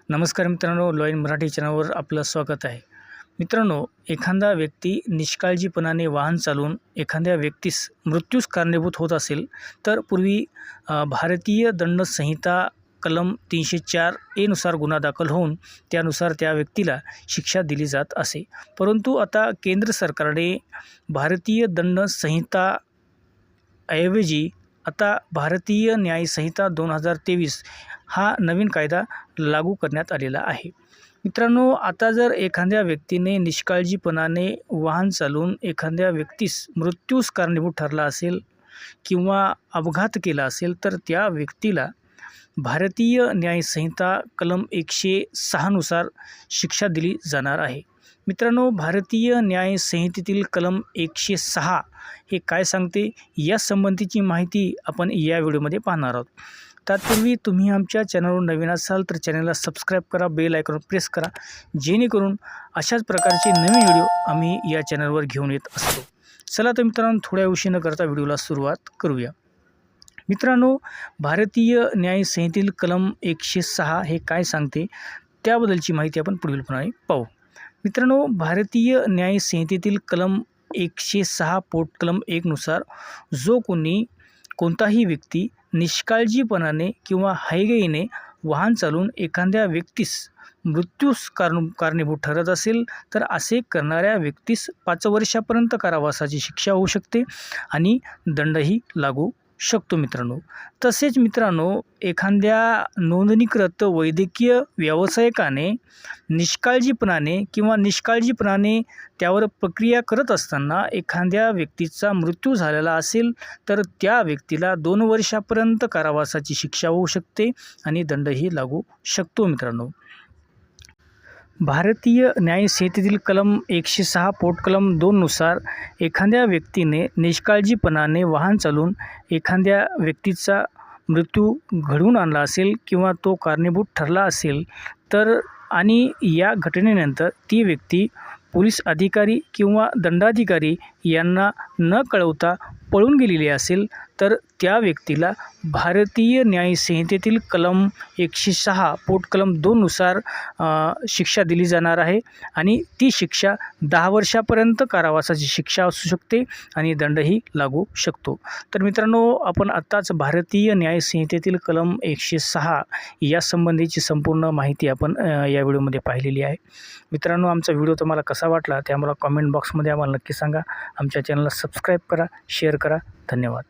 नमस्कार मित्रांनो, law in Marathi चॅनलवर आपलं स्वागत आहे. मित्रांनो, एखादा व्यक्ती निष्काळजीपणाने वाहन चालवून एखाद्या व्यक्तीस मृत्यूस कारणीभूत होत असेल तर पूर्वी भारतीय दंड संहिता कलम 304 ए नुसार गुन्हा दाखल होऊन त्यानुसार त्या व्यक्तीला शिक्षा दिली जात असे. परंतु आता केंद्र सरकारने भारतीय दंड संहिता ऐवजी आता भारतीय न्याय संहिता 2023 हा नवीन कायदा लागू करण्यात आलेला आहे. मित्रांनो, आता जर एखाद्या व्यक्तीने निष्काळजीपणाने वाहन चालवून एखाद्या व्यक्तीस मृत्यूस कारणीभूत ठरला असेल किंवा अपघात केला असेल तर त्या व्यक्तीला भारतीय न्याय संहिता कलम 106 नुसार शिक्षा दिली जाणार आहे. मित्रांनो, भारतीय न्याय संहितेतील कलम 106 हे काय सांगते या संबंधीची माहिती आपण या व्हिडिओमध्ये पाहणार आहोत. तत्पूर्वी तुम्ही आमच्या चॅनलवर नवीन असाल तर चॅनलला सबस्क्राईब करा, बेल आयकॉन प्रेस करा, जेणेकरून अशाच प्रकारचे नवीन व्हिडिओ आम्ही या चॅनलवर घेऊन येत असतो. चला तर मित्रांनो, थोड्या उशीर न करता व्हिडिओला सुरुवात करूया. मित्रांनो, भारतीय न्याय संहितेतील कलम 106 हे काय सांगते त्याबद्दलची माहिती आपण पुढीलप्रमाणे पाहू. मित्रांनो, भारतीय न्याय संहितेतील कलम 106 पोटकलम 1 नुसार जो कोणताही व्यक्ती निष्काळजीपणाने किंवा हयगईने वाहन चालवून एखाद्या व्यक्तीस मृत्यूस कारणीभूत ठरत असेल तर असे करणाऱ्या व्यक्तीस 5 वर्षापर्यंत कारावासाची शिक्षा होऊ शकते आणि दंडही लागू शकतो. मित्रांनो, तसेच मित्रांनो, एखाद्या नोंदणीकृत वैद्यकीय व्यावसायिकाने निष्काळजीपणाने त्यावर प्रक्रिया करत असताना एखाद्या व्यक्तीचा मृत्यू झालेला असेल तर त्या व्यक्तीला 2 वर्षापर्यंत कारावासाची शिक्षा होऊ शकते आणि दंडही लागू शकतो. मित्रांनो, भारतीय न्याय संहितेतील कलम 106 पोटकलम 2 नुसार एखाद्या व्यक्तीने निष्काळजीपणाने वाहन चालवून एखाद्या व्यक्तीचा मृत्यू घडवून आणला असेल किंवा तो कारणीभूत ठरला असेल तर आणि या घटनेनंतर ती व्यक्ती पोलीस अधिकारी किंवा दंडाधिकारी यांना न कळवता पळून गेलेली असेल तर त्या व्यक्तीला भारतीय न्याय संहितेतील कलम 106 पोटकलम 2 नुसार शिक्षा दिली जाणार आहे आणि ती शिक्षा 10 वर्षापर्यंत कारावासाची शिक्षा असू शकते आणि दंडही लागू शकतो. तर मित्रांनो, आपण आत्ताच भारतीय न्याय संहितेतील कलम 106 या संबंधीची संपूर्ण माहिती आपण या व्हिडिओमध्ये पाहिलेली आहे. मित्रांनो, आमचा व्हिडिओ तुम्हाला कसा वाटला ते आम्हाला कॉमेंट बॉक्समध्ये आम्हाला नक्की सांगा. आमच्या चॅनलला सबस्क्राईब करा, शेअर करा. धन्यवाद.